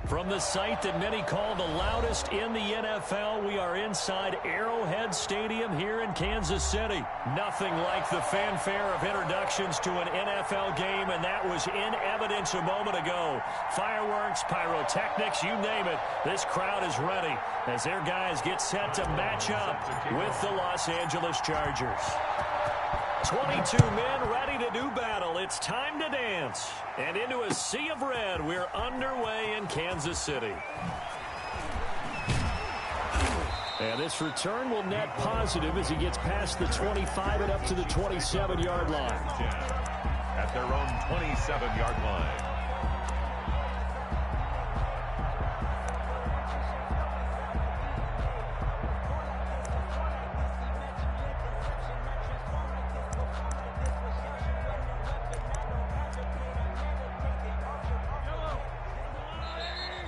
From the site that many call the loudest in the NFL, we are inside Arrowhead Stadium here in Kansas City. Nothing like the fanfare of introductions to an NFL game, and that was in evidence a moment ago. Fireworks, pyrotechnics, you name it. This crowd is ready as their guys get set to match up with the Los Angeles Chargers. 22 men ready to do battle. It's time to dance. And into a sea of red, we're underway in Kansas City. And this return will net positive as he gets past the 25 and up to the 27-yard line. At their own 27-yard line.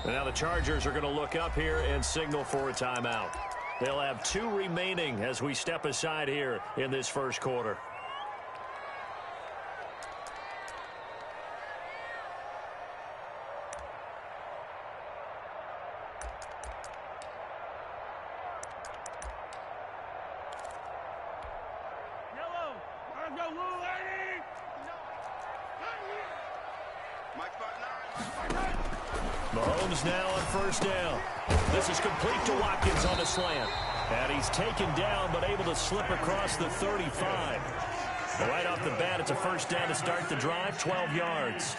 Now the Chargers are going to look up here and signal for a timeout. They'll have 2 remaining as we step aside here in this first quarter. Mahomes now on first down. This is complete to Watkins on a slant. And he's taken down but able to slip across the 35. Right off the bat, it's a first down to start the drive, 12 yards.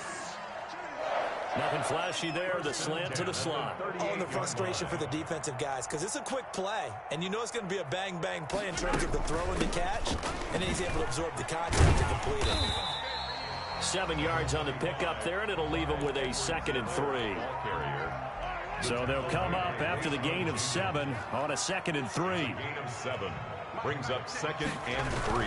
Nothing flashy there, the slant to the slot. Oh, and the frustration for the defensive guys, because it's a quick play, and you know it's going to be a bang-bang play in terms of the throw and the catch, and then he's able to absorb the contact to complete it. 7 yards on the pickup there, and it'll leave him with a 2nd and 3. So they'll come up after the gain of 7 on a 2nd and 3. Gain of 7 brings up 2nd and 3.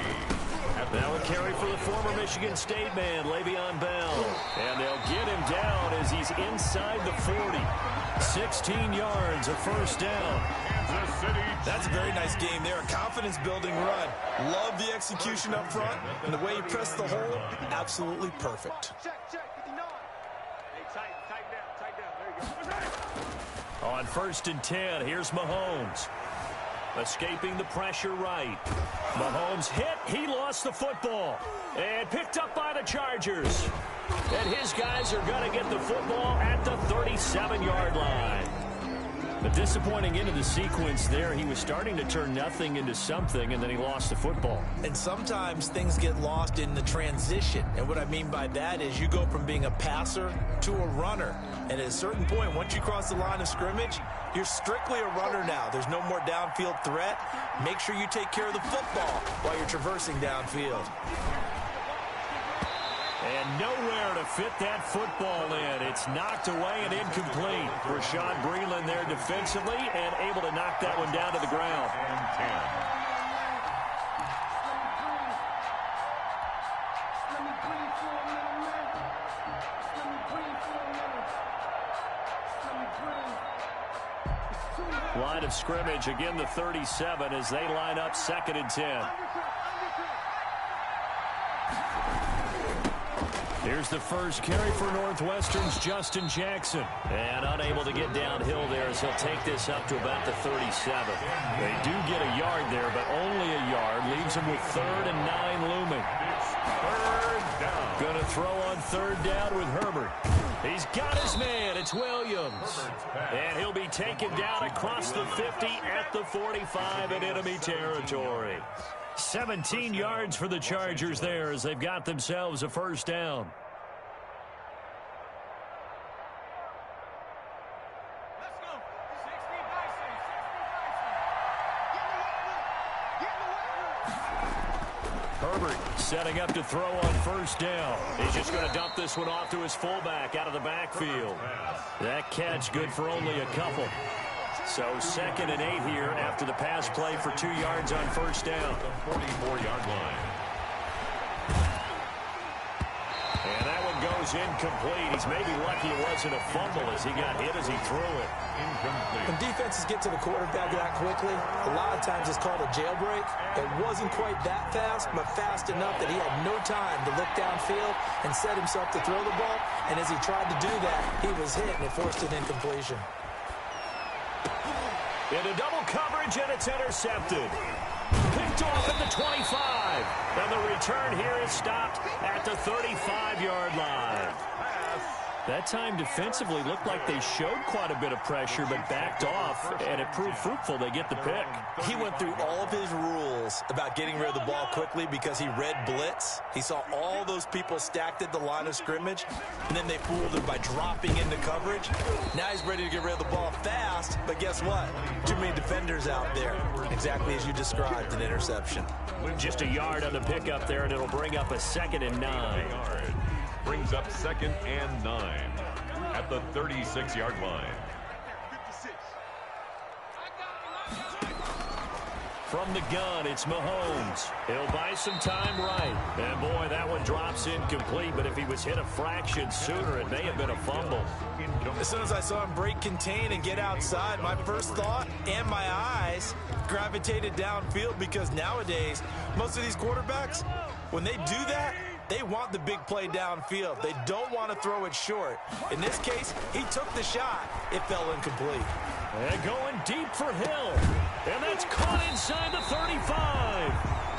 Now a carry for the former Michigan State man, Le'Veon Bell. And they'll get him down as he's inside the 40. 16 yards, a first down. That's a very nice game there. A confidence-building run. Love the execution up front. And the way he pressed the hole, absolutely perfect. On 1st and 10, here's Mahomes. Escaping the pressure right. Mahomes hit. He lost the football. And picked up by the Chargers. And his guys are going to get the football at the 37-yard line. A disappointing end of the sequence there. He was starting to turn nothing into something, and then he lost the football. And sometimes things get lost in the transition. And what I mean by that is you go from being a passer to a runner. And at a certain point, once you cross the line of scrimmage, you're strictly a runner now. There's no more downfield threat. Make sure you take care of the football while you're traversing downfield. And nowhere to fit that football in. It's knocked away and incomplete. Rashad Breeland there defensively and able to knock that one down to the ground. And 10. Line of scrimmage, again the 37 as they line up 2nd and 10. Here's the first carry for Northwestern's Justin Jackson. And unable to get downhill there as he'll take this up to about the 37. They do get a yard there, but only a yard. Leaves him with 3rd and 9 looming. Third down. Going to throw on 3rd down with Herbert. He's got his man. It's Williams. And he'll be taken down across the 50 at the 45 in enemy territory. 17 yards for the Chargers there as they've got themselves a first down. Herbert setting up to throw on first down. He's just going to dump this one off to his fullback out of the backfield. That catch good for only a couple. So 2nd and 8 here after the pass play for 2 yards on first down. The 44-yard line. And that one goes is incomplete. He's maybe lucky it wasn't a fumble as he got hit as he threw it. Incomplete. When defenses get to the quarterback that quickly, a lot of times it's called a jailbreak. It wasn't quite that fast, but fast enough that he had no time to look downfield and set himself to throw the ball. And as he tried to do that, he was hit, and it forced an incompletion. Into double coverage, and it's intercepted. Picked off at the 25. And the return here is stopped at the 35-yard line. That time defensively looked like they showed quite a bit of pressure but backed off, and it proved fruitful. They get the pick. He went through all of his rules about getting rid of the ball quickly because he read blitz. He saw all those people stacked at the line of scrimmage, and then they fooled him by dropping into coverage. Now he's ready to get rid of the ball fast, but guess what? Too many defenders out there. Exactly as you described, an interception. Just a yard on the pickup there, and it'll bring up a 2nd and 9. Brings up 2nd and 9 at the 36-yard line. From the gun, it's Mahomes. He'll buy some time right. And, boy, that one drops incomplete, but if he was hit a fraction sooner, it may have been a fumble. As soon as I saw him break contain and get outside, my first thought and my eyes gravitated downfield because nowadays, most of these quarterbacks, when they do that, they want the big play downfield. They don't want to throw it short. In this case, he took the shot. It fell incomplete. And going deep for Hill. And that's caught inside the 35.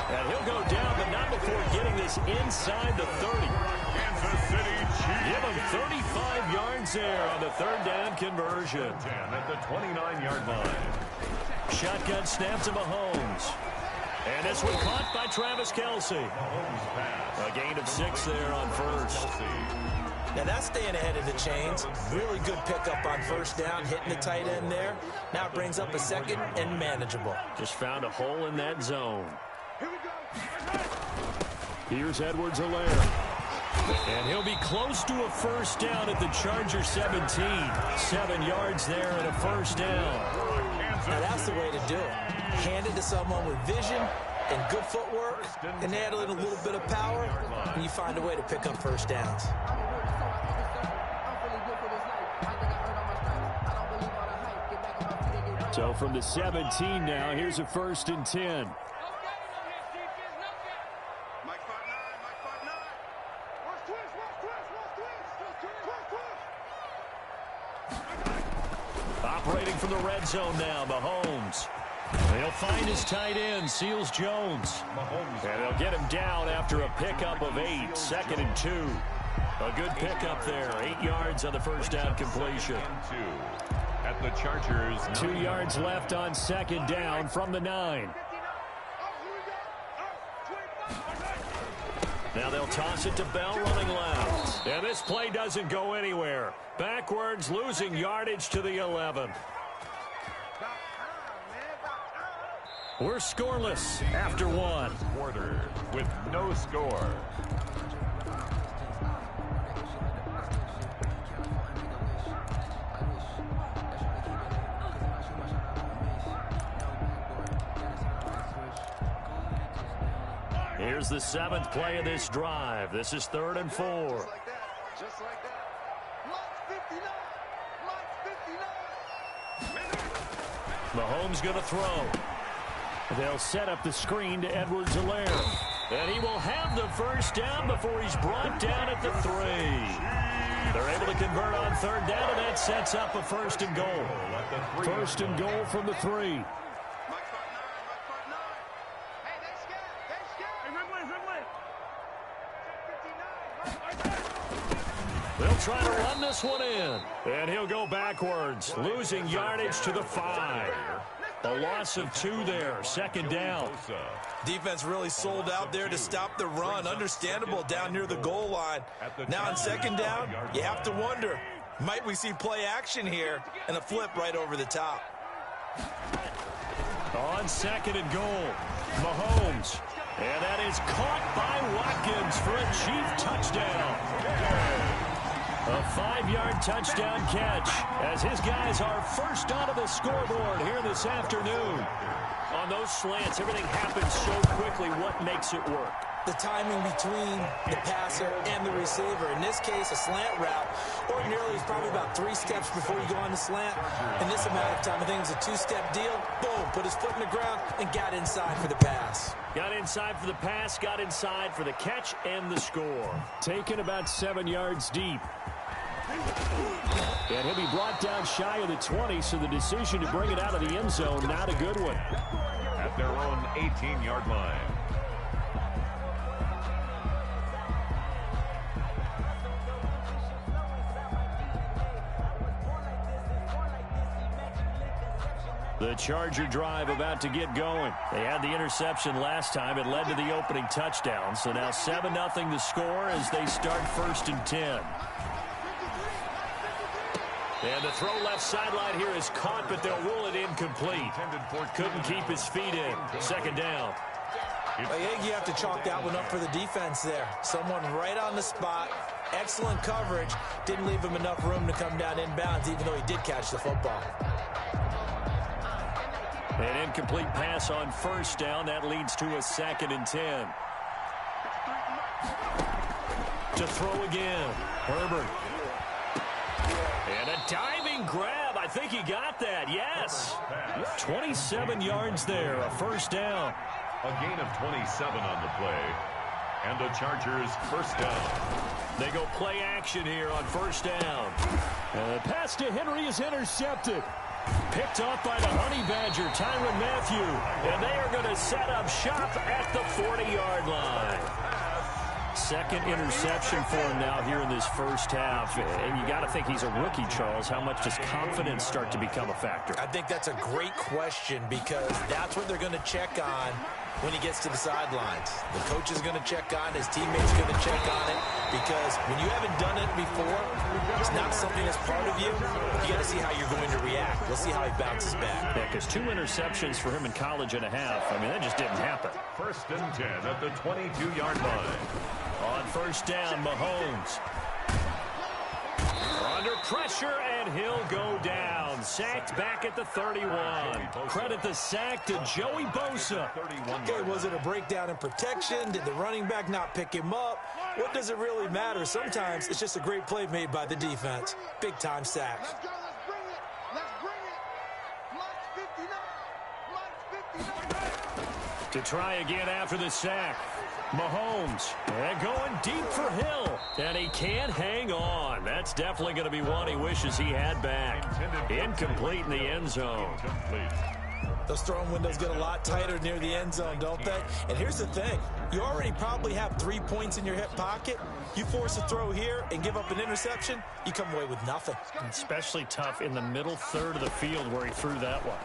And he'll go down, but not before getting this inside the 30. Kansas City Chiefs. Give him 35 yards there on the 3rd down conversion. 10 at the 29-yard line. Shotgun snap to Mahomes. And this one caught by Travis Kelce. A gain of 6 there on first. Now that's staying ahead of the chains. Really good pickup on first down, hitting the tight end there. Now it brings up a 2nd and manageable. Just found a hole in that zone. Here's Edwards-Helaire. And he'll be close to a first down at the Charger 17. 7 yards there and a first down. Now that's the way to do it. Hand it to someone with vision and good footwork and add in a little bit of power, and you find a way to pick up first downs. So from the 17 now, here's a 1st and 10. Operating from the red zone now, Mahomes. They'll find his tight end, Seals Jones. And they'll get him down after a pickup of 8, 2nd and 2. A good pickup there, 8 yards on the first down completion. At the Chargers. 2 yards left on 2nd down from the 9. Now they'll toss it to Bell running left. And this play doesn't go anywhere. Backwards, losing yardage to the 11. We're scoreless after 1. Quarter with no score. Here's the 7th play of this drive. This is 3rd and 4. Just like that. Mahomes going to throw. They'll set up the screen to Edwards-Helaire. And he will have the first down before he's brought down at the 3. They're able to convert on 3rd down, and that sets up a 1st and goal. 1st and goal from the 3. They'll try to run this one in. And he'll go backwards, losing yardage to the 5. A loss of 2 there, 2nd down. Defense really sold out there to stop the run. Understandable down near the goal line. Now on 2nd down, you have to wonder, might we see play action here and a flip right over the top? On 2nd and goal, Mahomes. And that is caught by Watkins for a Chief touchdown. A 5-yard touchdown catch as his guys are first onto the scoreboard here this afternoon. On those slants, everything happens so quickly. What makes it work? the timing between the passer and the receiver. In this case, a slant route ordinarily is probably about 3 steps before you go on the slant. In this amount of time, I think it was a 2-step deal. Boom, put his foot in the ground and got inside for the pass. Got inside for the pass, got inside for the catch and the score. Taken about 7 yards deep. And he'll be brought down shy of the 20, so the decision to bring it out of the end zone, not a good one. At their own 18-yard line. The Charger drive about to get going. They had the interception last time. It led to the opening touchdown. So now 7-0 the score as they start 1st and 10. And the throw left sideline here is caught, but they'll rule it incomplete. Couldn't keep his feet in. 2nd down. I think you have to chalk that one up for the defense there. Someone right on the spot. Excellent coverage. Didn't leave him enough room to come down inbounds, even though he did catch the football. An incomplete pass on 1st down. That leads to a 2nd and 10. To throw again. Herbert. And a diving grab. I think he got that. Yes. 27 yards there. A 1st down. A gain of 27 on the play. And the Chargers 1st down. They go play action here on 1st down. And the pass to Henry is intercepted. Picked off by the Honey Badger, Tyrann Mathieu. And they are going to set up shop at the 40-yard line. 2nd interception for him now here in this 1st half. And you got to think he's a rookie, Charles. How much does confidence start to become a factor? I think that's a great question because that's what they're going to check on when he gets to the sidelines. The coach is going to check on it. His teammates are going to check on it because when you haven't done it before, it's not something that's part of you. You got to see how you're going to react. We'll see how he bounces back. Yeah, because 2 interceptions for him in college and a half. I mean, that just didn't happen. 1st and 10 at the 22-yard line. On 1st down, Mahomes. Under pressure, and he'll go down. Sacked back at the 31. Credit the sack to Joey Bosa. Okay, was it a breakdown in protection? Did the running back not pick him up? What does it really matter? Sometimes it's just a great play made by the defense. Big-time sack. Let's go, let's bring it. Let's bring it. March 59. To try again after the sack. Mahomes, and going deep for Hill, and he can't hang on. That's definitely going to be one he wishes he had back. Incomplete in the end zone. Those throwing windows get a lot tighter near the end zone, don't they? And here's the thing. You already probably have 3 points in your hip pocket. You force a throw here and give up an interception, you come away with nothing. Especially tough in the middle third of the field where he threw that one.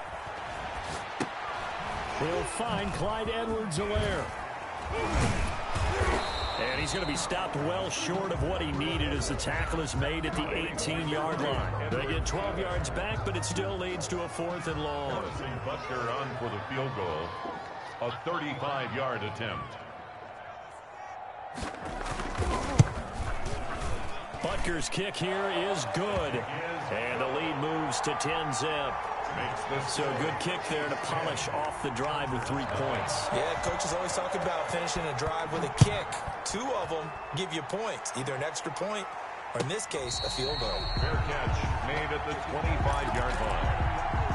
He'll find Clyde Edwards-Helaire. And he's going to be stopped well short of what he needed as the tackle is made at the 18-yard line. They get 12 yards back, but it still leads to a 4th and long. Butker on for the field goal. A 35-yard attempt. Butker's kick here is good. And the lead moves to 10-zip. So good kick there to polish off the drive with 3 points. Yeah, coaches always talk about finishing a drive with a kick. 2 of them give you points, either an extra point or, in this case, a field goal. Fair catch made at the 25-yard line.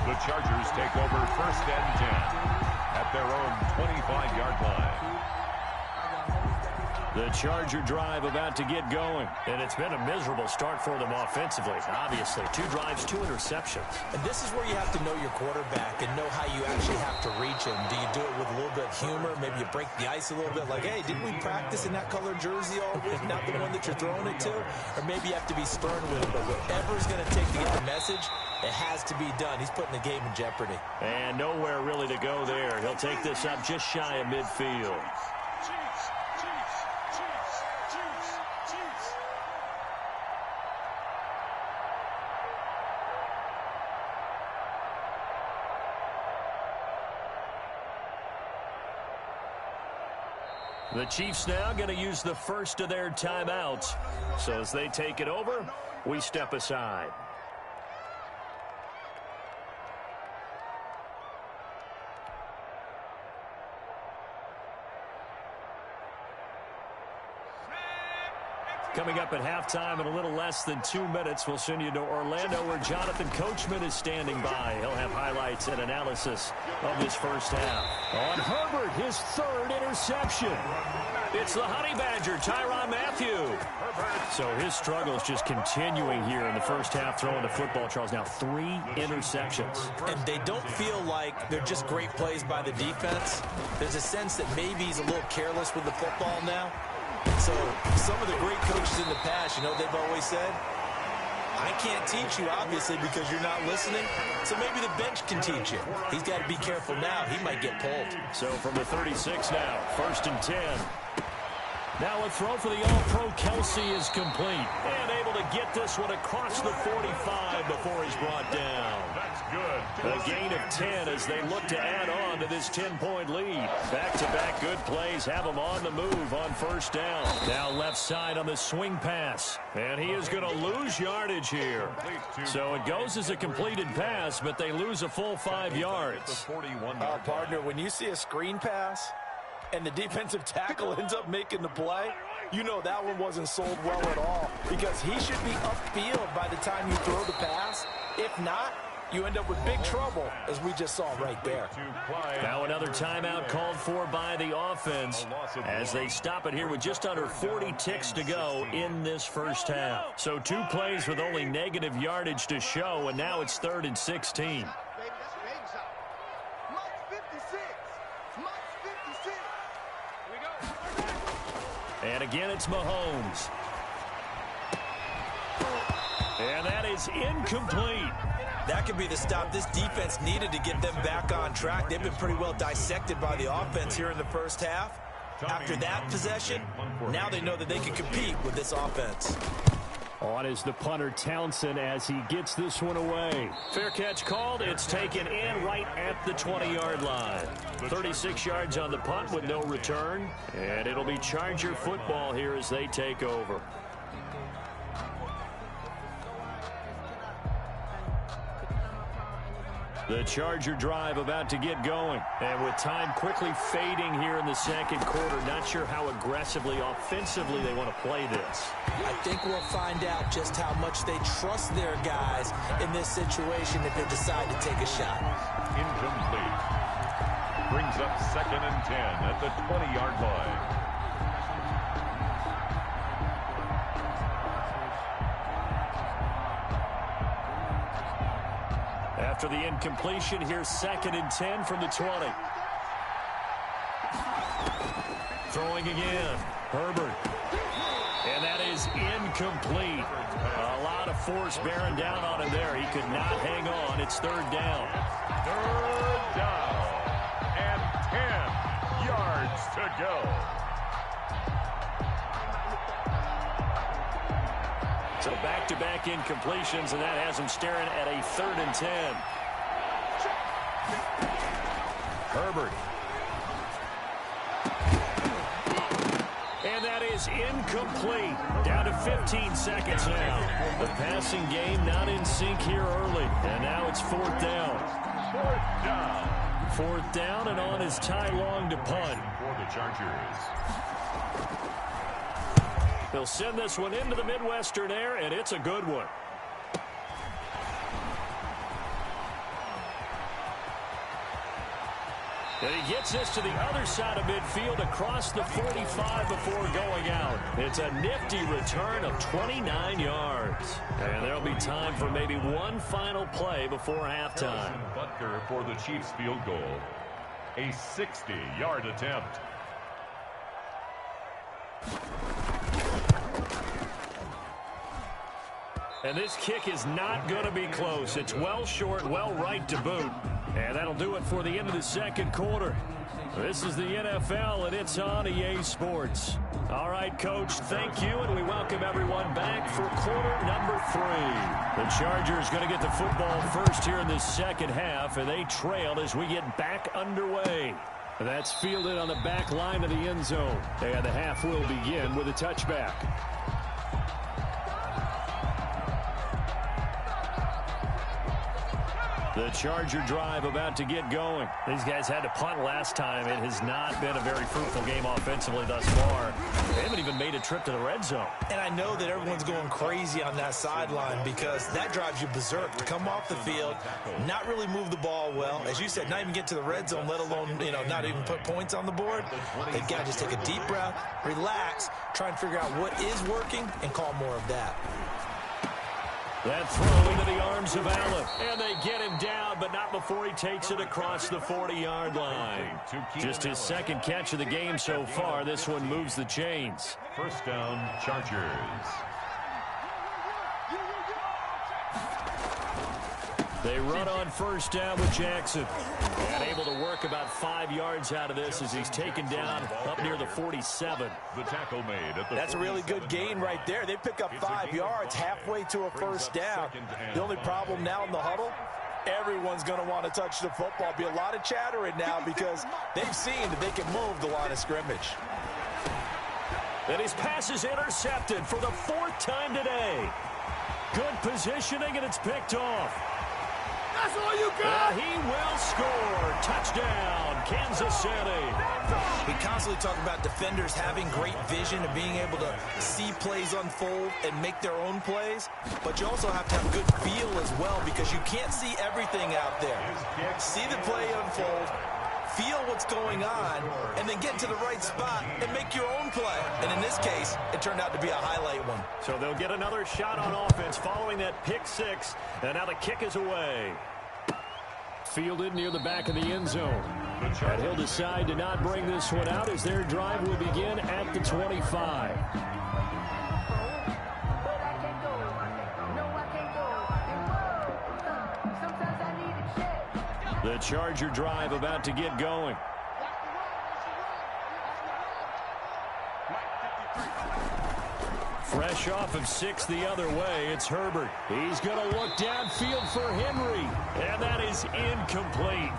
The Chargers take over 1st and 10 at their own 25-yard line. The Charger drive about to get going. And it's been a miserable start for them offensively. Obviously, 2 drives, 2 interceptions. And this is where you have to know your quarterback and know how you actually have to reach him. Do you do it with a little bit of humor? Maybe you break the ice a little bit like, hey, didn't we practice in that color jersey all week? Not the one that you're throwing it to? Or maybe you have to be stern with him. But whatever it's going to take to get the message, it has to be done. He's putting the game in jeopardy. And nowhere really to go there. He'll take this up just shy of midfield. The Chiefs now going to use the first of their timeouts. So as they take it over, we step aside. Coming up at halftime in a little less than 2 minutes, we'll send you to Orlando where Jonathan Coachman is standing by. He'll have highlights and analysis of this first half. On Herbert, his third interception. It's the Honey Badger, Tyrann Mathieu. So his struggles just continuing here in the first half throwing the football, Charles. Now 3 interceptions. And they don't feel like they're just great plays by the defense. There's a sense that maybe he's a little careless with the football now. So some of the great coaches in the past, you know, they've always said, I can't teach you, obviously, because you're not listening. So maybe the bench can teach you. He's got to be careful now. He might get pulled. So from the 36 now, 1st and 10. Now a throw for the All-Pro Kelsey is complete. And able to get this one across the 45 before he's brought down. That's good. A gain of 10 as they look to add on to this 10-point lead. Back-to-back good plays have them on the move on 1st down. Now left side on the swing pass. And he is going to lose yardage here. So it goes as a completed pass, but they lose a full 5 yards. Partner, when you see a screen pass and the defensive tackle ends up making the play, you know that one wasn't sold well at all, because he should be upfield by the time you throw the pass. If not, you end up with big trouble, as we just saw right there. Now another timeout called for by the offense as they stop it here with just under 40 ticks to go in this first half. So 2 plays with only negative yardage to show, and now it's 3rd and 16. And again, it's Mahomes. And that is incomplete. That could be the stop this defense needed to get them back on track. They've been pretty well dissected by the offense here in the first half. After that possession, now they know that they can compete with this offense. On is the punter, Townsend, as he gets this one away. Fair catch called. It's taken in right at the 20-yard line. 36 yards on the punt with no return. And it'll be Charger football here as they take over. The Charger drive about to get going. And with time quickly fading here in the second quarter, not sure how aggressively, offensively they want to play this. I think we'll find out just how much they trust their guys in this situation if they decide to take a shot. Incomplete. Brings up 2nd and 10 at the 20-yard line. After the incompletion, here's 2nd and 10 from the 20. Throwing again. Herbert. And that is incomplete. A lot of force bearing down on him there. He could not hang on. It's 3rd down. 3rd down. And 10 yards to go. So back-to-back incompletions, and that has him staring at a 3rd and 10. Herbert. And that is incomplete. Down to 15 seconds now. The passing game not in sync here early. And now it's 4th down. 4th down. 4th down, and on is Ty Long to punt. For the Chargers. They'll send this one into the Midwestern air, and it's a good one. And he gets this to the other side of midfield across the 45 before going out. It's a nifty return of 29 yards. And there'll be time for maybe one final play before halftime. Butker for the Chiefs field goal. A 60-yard attempt. And this kick is not going to be close. It's well short, well right to boot. And that'll do it for the end of the second quarter. This is the NFL, and it's on EA Sports. All right, Coach, thank you, and we welcome everyone back for quarter number 3. The Chargers going to get the football first here in the second half, and they trail as we get back underway. That's fielded on the back line of the end zone. And the half will begin with a touchback. The Charger drive about to get going. These guys had to punt last time. It has not been a very fruitful game offensively thus far. They haven't even made a trip to the red zone. And I know that everyone's going crazy on that sideline because that drives you berserk to come off the field, not really move the ball well. As you said, not even get to the red zone, let alone, not even put points on the board. They've got to just take a deep breath, relax, try and figure out what is working, and call more of that. That throw into the arms of Allen. And they get him down, but not before he takes it across the 40-yard line. Just his second catch of the game so far. This one moves the chains. First down, Chargers. They run on first down with Jackson. And able to work about 5 yards out of this as he's taken down up near the 47. The tackle made at the That's a really good gain right there. They pick up 5 yards halfway to a first down. The only problem now in the huddle, everyone's going to want to touch the football. Be a lot of chattering now because they've seen that they can move the line of scrimmage. And his pass is intercepted for the 4th time today. Good positioning, and it's picked off. That's all you got. And he will score. Touchdown, Kansas City. We constantly talk about defenders having great vision and being able to see plays unfold and make their own plays, but you also have to have good feel as well because you can't see everything out there. See the play unfold, feel what's going on, and then get to the right spot and make your own play. And in this case, it turned out to be a highlight one. So they'll get another shot on offense following that pick six, and now the kick is away. Fielded near the back of the end zone. And he'll decide to not bring this one out as their drive will begin at the 25. The Charger drive about to get going. Fresh off of 6 the other way, it's Herbert. He's going to look downfield for Henry, and that is incomplete.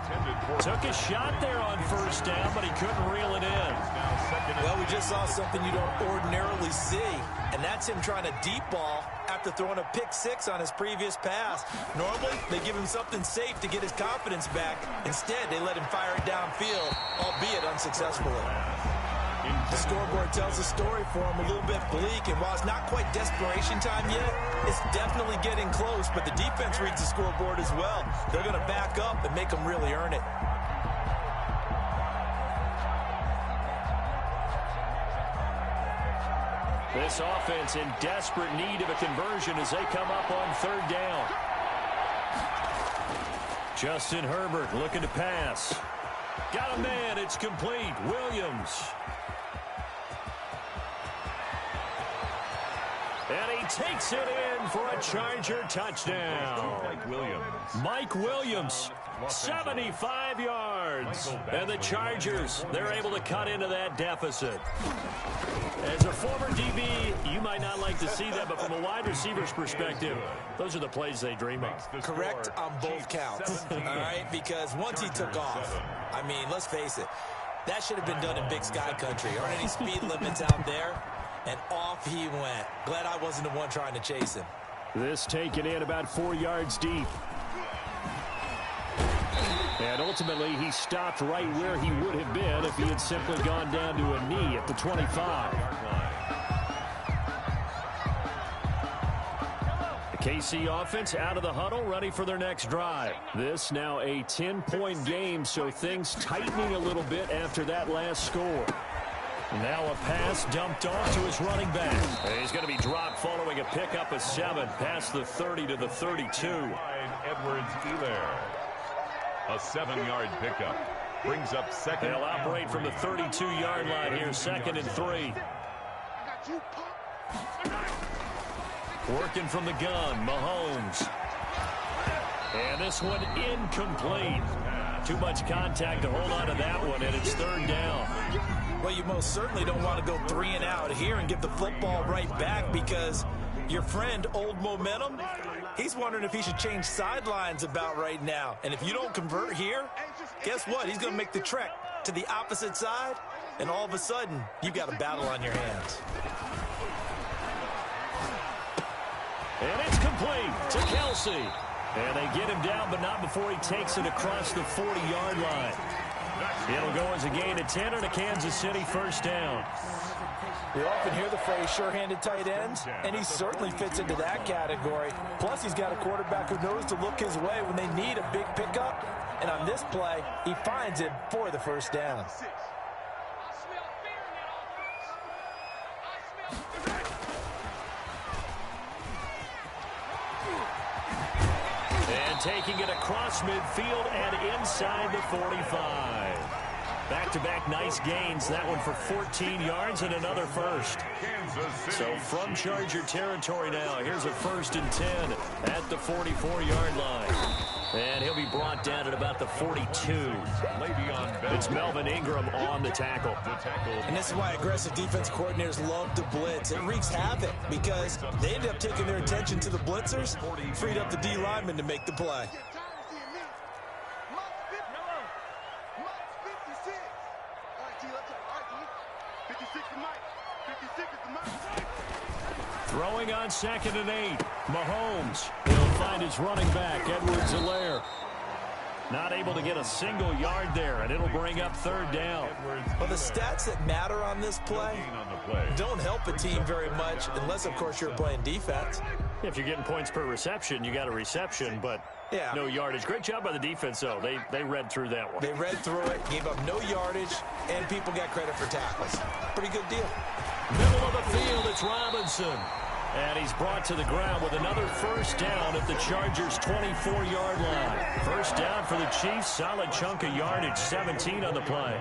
Took a shot there on first down, but he couldn't reel it in. Well, we just saw something you don't ordinarily see, and that's him trying to deep ball after throwing a pick six on his previous pass. Normally, they give him something safe to get his confidence back. Instead, they let him fire it downfield, albeit unsuccessfully. The scoreboard tells a story for him a little bit bleak, and while it's not quite desperation time yet, it's definitely getting close, but the defense reads the scoreboard as well. They're going to back up and make them really earn it. This offense in desperate need of a conversion as they come up on 3rd down. Justin Herbert looking to pass. Got a man, it's complete. Williams. And he takes it in for a Charger touchdown. Mike Williams, 75 yards. And the Chargers, they're able to cut into that deficit. As a former DB, you might not like to see that, but from a wide receiver's perspective, those are the plays they dream of. Correct on both counts, all right? Because once he took off, I mean, let's face it, that should have been done in Big Sky Country. Aren't any speed limits out there? And off he went. Glad I wasn't the one trying to chase him. This taken in about 4 yards deep. And ultimately, he stopped right where he would have been if he had simply gone down to a knee at the 25. The KC offense out of the huddle, ready for their next drive. This now a 10-point game, so things tightening a little bit after that last score. Now a pass dumped off to his running back. And he's going to be dropped following a pickup of 7 past the 30 to the 32. Edwards-Helaire. A 7-yard pickup. Brings up second. They'll operate from the 32-yard line here, 2nd and 3. Working from the gun, Mahomes. And this one incomplete. Too much contact to hold on to that one, and it's 3rd down. Well, you most certainly don't want to go 3 and out here and give the football right back because your friend, Old Momentum, he's wondering if he should change sidelines about right now. And if you don't convert here, guess what? He's going to make the trek to the opposite side, and all of a sudden, you've got a battle on your hands. And it's complete to Kelsey. And they get him down, but not before he takes it across the 40-yard line. It'll go as a gain of 10 and a Kansas City first down. We often hear the phrase sure-handed tight ends, and he certainly fits into that category. Plus, he's got a quarterback who knows to look his way when they need a big pickup. And on this play, he finds him for the first down. And taking it across midfield and inside the 45. Back-to-back nice gains. That one for 14 yards and another first. So from Charger territory now, here's a 1st and 10 at the 44-yard line. And he'll be brought down at about the 42. It's Melvin Ingram on the tackle. And this is why aggressive defense coordinators love to blitz. It wreaks havoc because they end up taking their attention to the blitzers, freed up the D lineman to make the play. Throwing on 2nd and 8. Mahomes. He'll find his running back, Edwards-Helaire. Not able to get a single yard there, and it'll bring up 3rd down. Well, the stats that matter on this play don't help a team very much unless, of course, you're playing defense. If you're getting points per reception, you got a reception, but yeah, no yardage. Great job by the defense, though. They read through that one. They read through it, gave up no yardage, and people got credit for tackles. Pretty good deal. Middle of the field, it's Robinson. And he's brought to the ground with another first down at the Chargers' 24-yard line. First down for the Chiefs. Solid chunk of yardage, 17 on the play.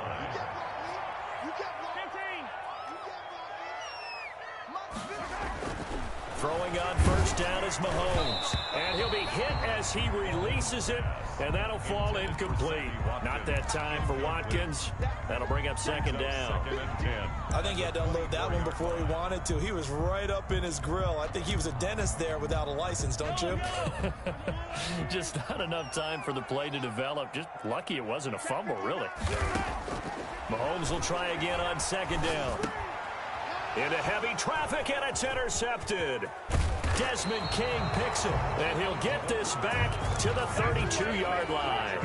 Throwing on first down is Mahomes. And he'll be hit as he releases it, and that'll fall incomplete. Not that time for Watkins. That'll bring up 2nd down. I think he had to unload that one before he wanted to. He was right up in his grill. I think he was a dentist there without a license, don't you? Just not enough time for the play to develop. Just lucky it wasn't a fumble, really. Mahomes will try again on 2nd down. Into heavy traffic, and it's intercepted. Desmond King picks it, and he'll get this back to the 32-yard line.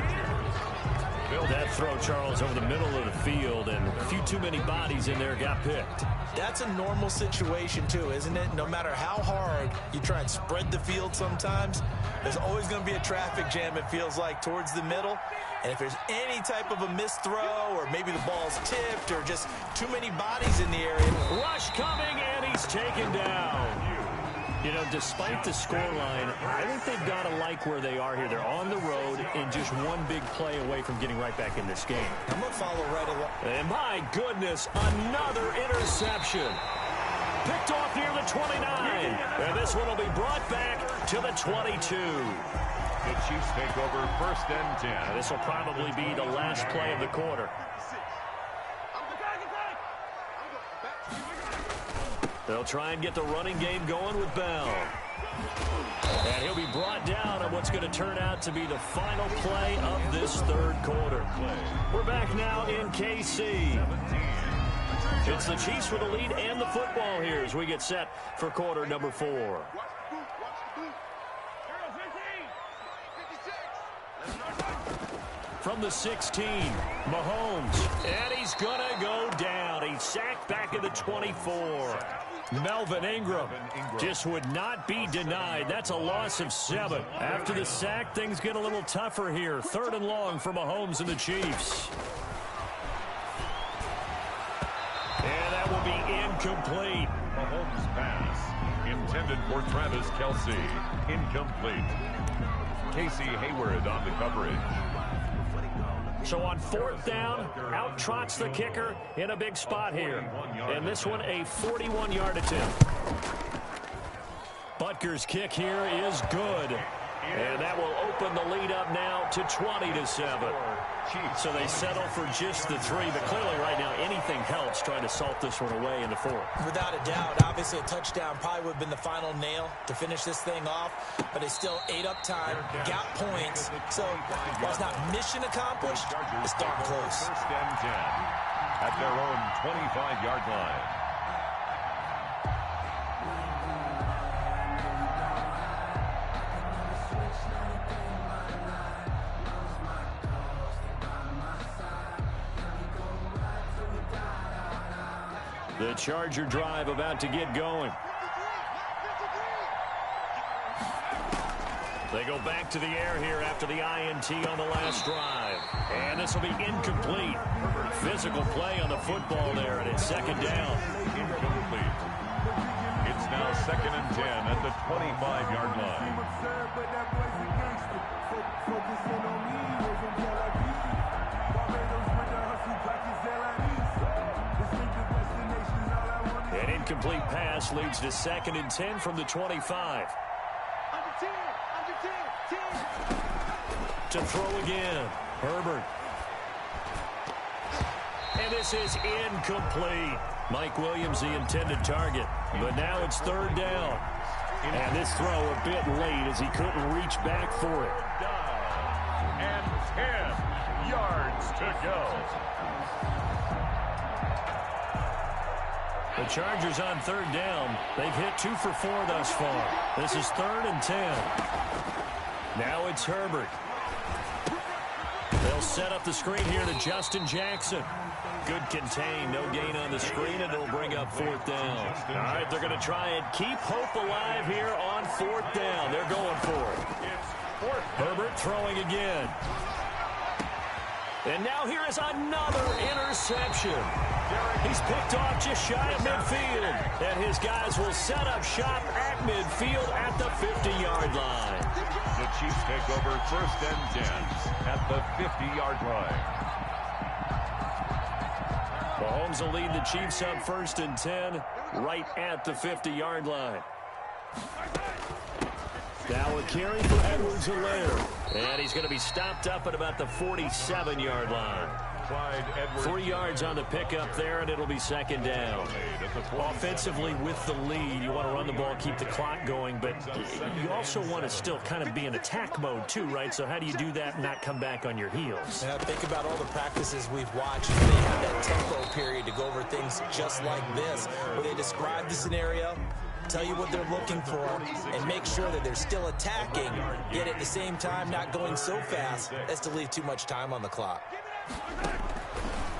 That throw, Charles, over the middle of the field, and a few too many bodies in there got picked. That's a normal situation, too, isn't it? No matter how hard you try and spread the field sometimes, there's always going to be a traffic jam, it feels like, towards the middle. And if there's any type of a missed throw, or maybe the ball's tipped, or just too many bodies in the area. Rush coming, and he's taken down. You know, despite the scoreline, I think they've got to like where they are here. They're on the road and just one big play away from getting right back in this game. I'm going to follow right along. And my goodness, another interception. Picked off near the 29. And this one will be brought back to the 22. The Chiefs take over 1st and 10. This will probably be the last play of the quarter. They'll try and get the running game going with Bell. And he'll be brought down on what's going to turn out to be the final play of this 3rd quarter. We're back now in KC. It's the Chiefs with the lead and the football here as we get set for quarter number 4. From the 16, Mahomes, and he's going to go down. He's sacked back at the 24. Melvin Ingram just would not be denied. That's a loss of 7. After the sack, things get a little tougher here. 3rd and long for Mahomes and the Chiefs. And that will be incomplete. Mahomes' pass intended for Travis Kelce. Incomplete. Casey Hayward on the coverage. So on 4th down, out trots the kicker in a big spot here. And this one a 41-yard attempt. Butker's kick here is good. And that will open the lead up now to 20-7. So they settle for just the 3. But clearly right now anything helps trying to salt this one away in the 4th. Without a doubt, obviously a touchdown probably would have been the final nail to finish this thing off. But they still ate up time, got points. So while it's not mission accomplished, it's darn close. 1st and 10 at their own 25-yard line. The Charger drive about to get going. They go back to the air here after the INT on the last drive. And this will be incomplete. Physical play on the football there, and it's second down. Incomplete. It's now 2nd and 10 at the 25-yard line. An incomplete pass leads to 2nd and 10 from the 25. To throw again, Herbert. And this is incomplete. Mike Williams, the intended target. But now it's 3rd down. And this throw a bit late as he couldn't reach back for it. And 10 yards to go. The Chargers on 3rd down. They've hit 2 for 4 thus far. This is 3rd and 10. Now it's Herbert. They'll set up the screen here to Justin Jackson. Good contain, no gain on the screen, and it'll bring up 4th down. All right, they're going to try and keep hope alive here on 4th down. They're going for it. Herbert throwing again. And now here is another interception. He's picked off just shy of midfield. And his guys will set up shop at midfield at the 50-yard line. The Chiefs take over 1st and 10 at the 50-yard line. Mahomes will lead the Chiefs up 1st and 10 right at the 50-yard line. Now a carry for Edwards-Helaire. And he's going to be stopped up at about the 47-yard line. 3 yards on the pickup there, and it'll be 2nd down. Offensively with the lead, you want to run the ball, keep the clock going, but you also want to still kind of be in attack mode too, right? So how do you do that and not come back on your heels? Yeah, think about all the practices we've watched. They have that tempo period to go over things just like this, where they describe the scenario, tell you what they're looking for, and make sure that they're still attacking, yet at the same time not going so fast as to leave too much time on the clock.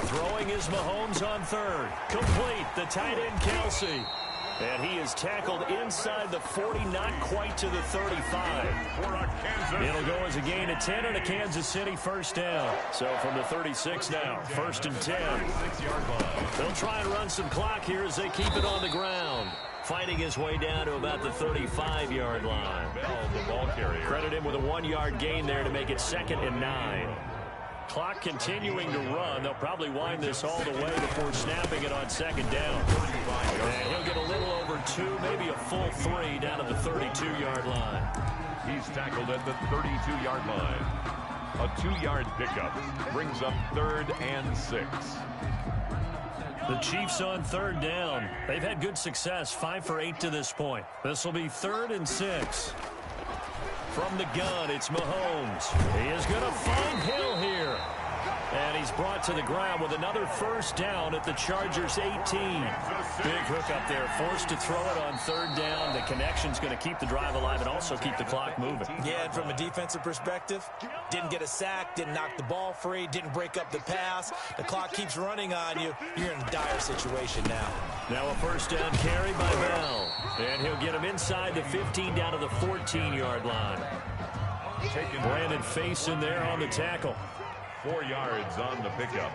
Throwing is Mahomes on 3rd. Complete, the tight end Kelsey. And he is tackled inside the 40, not quite to the 35. It'll go as a gain of 10 and a Kansas City 1st down. So from the 36 now, 1st and 10. They'll try and run some clock here as they keep it on the ground. Fighting his way down to about the 35-yard line. The ball carrier. Credit him with a 1-yard gain there to make it 2nd and 9. Clock continuing to run. They'll probably wind this all the way before snapping it on 2nd down. And he'll get a little over 2, maybe a full 3 down at the 32-yard line. He's tackled at the 32-yard line. A 2-yard pickup brings up 3rd and 6. The Chiefs on 3rd down. They've had good success, 5 for 8 to this point. This will be 3rd and 6. From the gun, it's Mahomes. He is going to find Hill here. And he's brought to the ground with another 1st down at the Chargers' 18. Big hook up there, forced to throw it on 3rd down. The connection's going to keep the drive alive and also keep the clock moving. Yeah, and from a defensive perspective, didn't get a sack, didn't knock the ball free, didn't break up the pass. The clock keeps running on you. You're in a dire situation now. Now a 1st down carry by Bell. And he'll get him inside the 15 down to the 14-yard line. Brandon Face in there on the tackle. 4 yards on the pickup.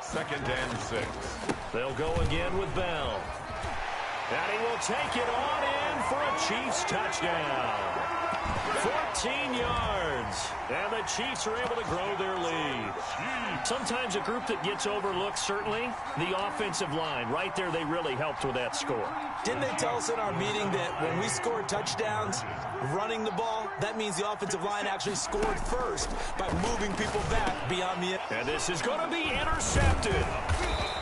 2nd and 6. They'll go again with Bell. And he will take it on in for a Chiefs touchdown. 14 yards. And the Chiefs are able to grow their lead. Sometimes a group that gets overlooked, certainly, the offensive line. Right there, they really helped with that score. Didn't they tell us in our meeting that when we score touchdowns running the ball, that means the offensive line actually scored first by moving people back beyond the... And this is going to be intercepted.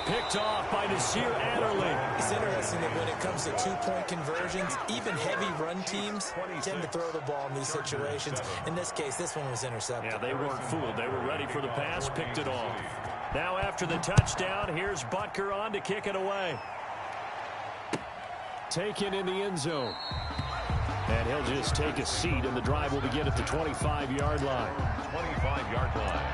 Picked off by Nasir Adderley. It's interesting that when it comes to two-point conversions, even heavy run teams tend to throw the ball in these situations. In this case, this one was intercepted. Yeah, they weren't fooled. They were ready for the pass, picked it off. Now after the touchdown, here's Butker on to kick it away. Taken in the end zone. And he'll just take a seat, and the drive will begin at the 25-yard line. 25-yard line.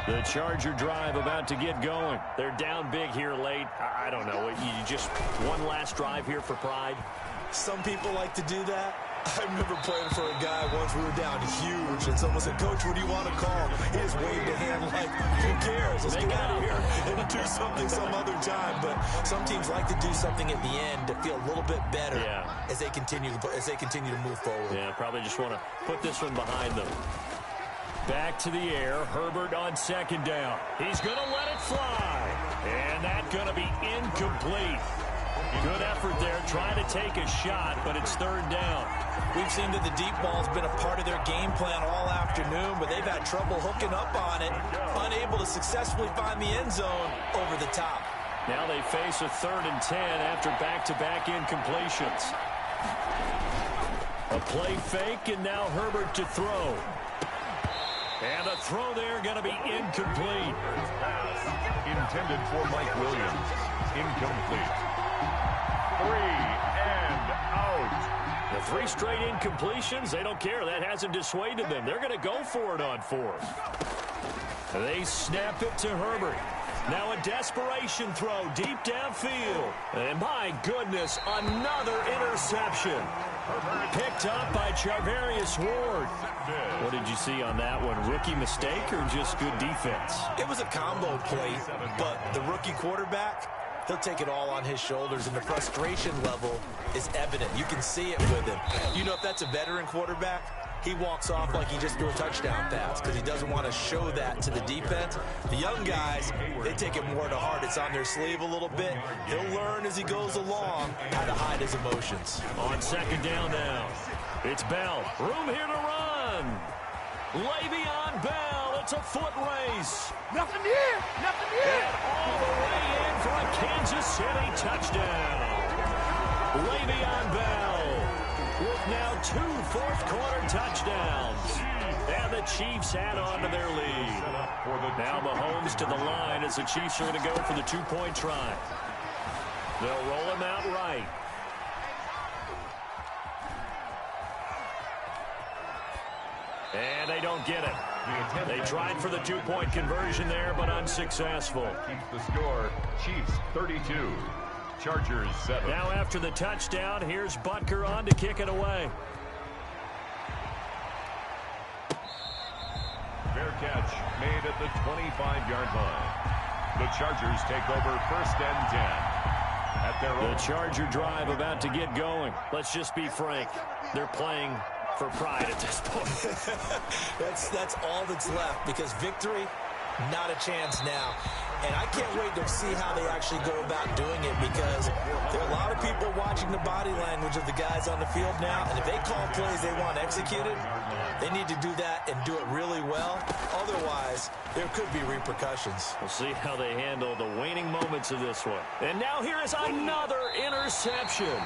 The Charger drive about to get going. They're down big here late. I don't know. You just one last drive here for pride? Some people like to do that. I remember playing for a guy once. We were down huge, and someone said, "Coach, what do you want to call?" He just waved a hand like, "Who cares? Let's get out of here and do something some other time." But some teams like to do something at the end to feel a little bit better as they continue to move forward. Yeah, probably just want to put this one behind them. Back to the air. Herbert on second down. He's going to let it fly. And that's going to be incomplete. Good effort there, trying to take a shot, but it's third down. We've seen that the deep ball's been a part of their game plan all afternoon, but they've had trouble hooking up on it, unable to successfully find the end zone over the top. Now they face a 3rd and 10 after back-to-back incompletions. A play fake, and now Herbert to throw. And the throw there going to be incomplete. Intended for Mike Williams. Incomplete. 3 and out. The 3 straight incompletions, they don't care. That hasn't dissuaded them. They're going to go for it on 4th. They snap it to Herbert. Now a desperation throw deep downfield. And my goodness, another interception. Picked up by Charvarius Ward. What did you see on that one? Rookie mistake or just good defense? It was a combo play, but the rookie quarterback, he'll take it all on his shoulders, and the frustration level is evident. You can see it with him. You know, if that's a veteran quarterback, he walks off like he just threw a touchdown pass because he doesn't want to show that to the defense. The young guys, they take it more to heart. It's on their sleeve a little bit. He'll learn as he goes along how to hide his emotions. On second down now, it's Bell. Room here to run. Le'Veon Bell. It's a foot race. Nothing here. Nothing here. And all the way in for a Kansas City touchdown. Le'Veon Bell with now 2 fourth-quarter touchdowns. And the Chiefs add on to their lead. Now Mahomes to the line as the Chiefs are going to go for the 2-point try. They'll roll him out right. And they don't get it. They tried for the 2-point conversion there, but unsuccessful. Keeps the score. Chiefs 32. Chargers 7. Now after the touchdown, here's Butker on to kick it away. Fair catch made at the 25-yard line. The Chargers take over 1st and 10. At their own. The Charger drive about to get going. Let's just be frank. They're playing for pride at this point. That's all that's left, because victory, not a chance now. And I can't wait to see how they actually go about doing it, because there are a lot of people watching the body language of the guys on the field now, and if they call plays they want executed, they need to do that and do it really well. Otherwise, there could be repercussions. We'll see how they handle the waning moments of this one. And now here is another interception.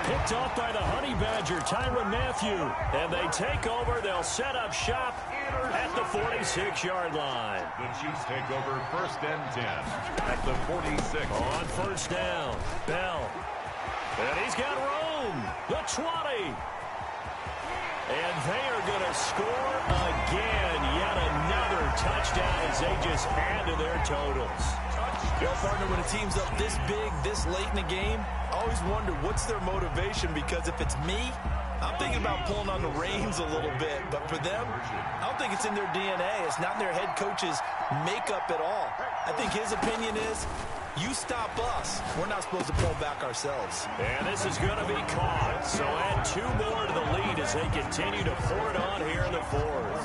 Picked off by the Honey Badger, Tyrann Mathieu. And they take over. They'll set up shop at the 46-yard line. The Chiefs take over 1st and 10 at the 46. On 1st down, Bell. And he's got room. The 20. And they are going to score again. Yet another touchdown as they just add to their totals. Well, partner, when a team's up this big, this late in the game, I always wonder what's their motivation, because if it's me, I'm thinking about pulling on the reins a little bit. But for them, I don't think it's in their DNA. It's not in their head coach's makeup at all. I think his opinion is, you stop us. We're not supposed to pull back ourselves. And this is going to be caught. So add 2 more to the lead as they continue to pour it on here in the 4th.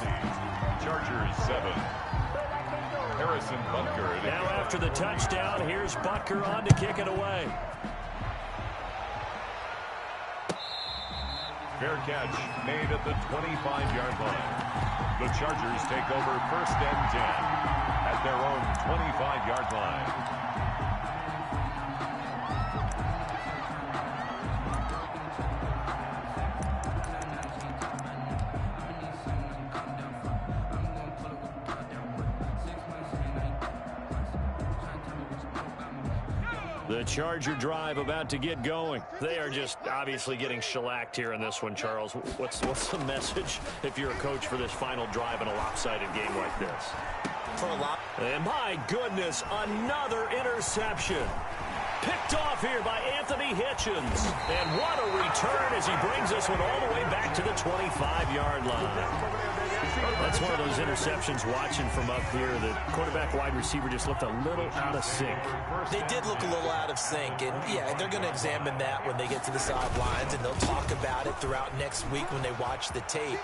Chargers 7. Harrison Butker. Now after the touchdown, here's Butker on to kick it away. Fair catch made at the 25-yard line. The Chargers take over 1st and 10 at their own 25-yard line. The Charger drive about to get going. They are just obviously getting shellacked here in this one, Charles. What's the message if you're a coach for this final drive in a lopsided game like this? For a lot. And my goodness, another interception. Picked off here by Anthony Hitchens. And what a return as he brings us one all the way back to the 25-yard line. That's one of those interceptions watching from up here. The quarterback wide receiver just looked a little out of sync. They did look a little out of sync. And, yeah, they're going to examine that when they get to the sidelines, and they'll talk about it throughout next week when they watch the tape.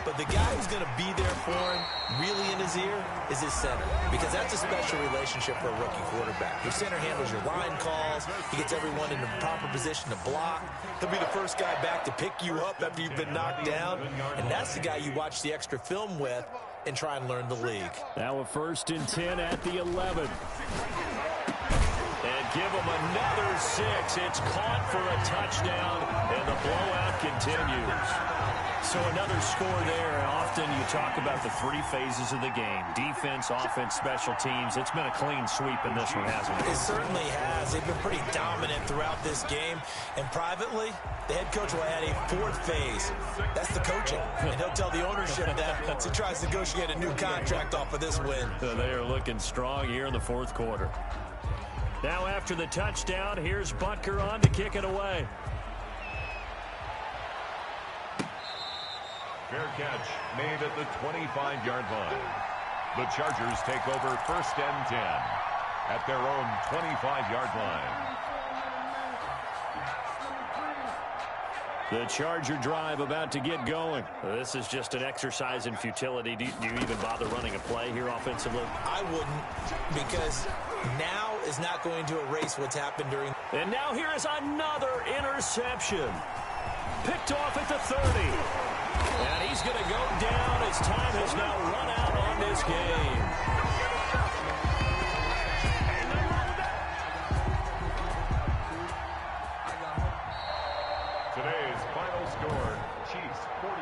But the guy who's going to be there for him, really in his ear, is his center. Because that's a special relationship for a rookie quarterback. Your center handles your line calls. He gets everyone in the proper position to block. He'll be the first guy back to pick you up after you've been knocked down. And that's the guy you watch the extra film with and try and learn the league. Now a 1st and 10 at the 11. And give him another 6. It's caught for a touchdown, and the blowout continues. So another score there. Often you talk about the 3 phases of the game: defense, offense, special teams. It's been a clean sweep in this one, hasn't it? It certainly has. They've been pretty dominant throughout this game. And privately, the head coach will add a 4th phase. That's the coaching. And he'll tell the ownership that as he tries to negotiate a new contract off of this win. So they are looking strong here in the 4th quarter. Now after the touchdown, here's Butker on to kick it away. Fair catch made at the 25-yard line. The Chargers take over 1st and 10 at their own 25-yard line. The Charger drive about to get going. This is just an exercise in futility. Do you even bother running a play here offensively? I wouldn't, because now is not going to erase what's happened during. And now here is another interception. Picked off at the 30. And he's going to go down. His time has now run out on this game. Today's final score, Chiefs 48,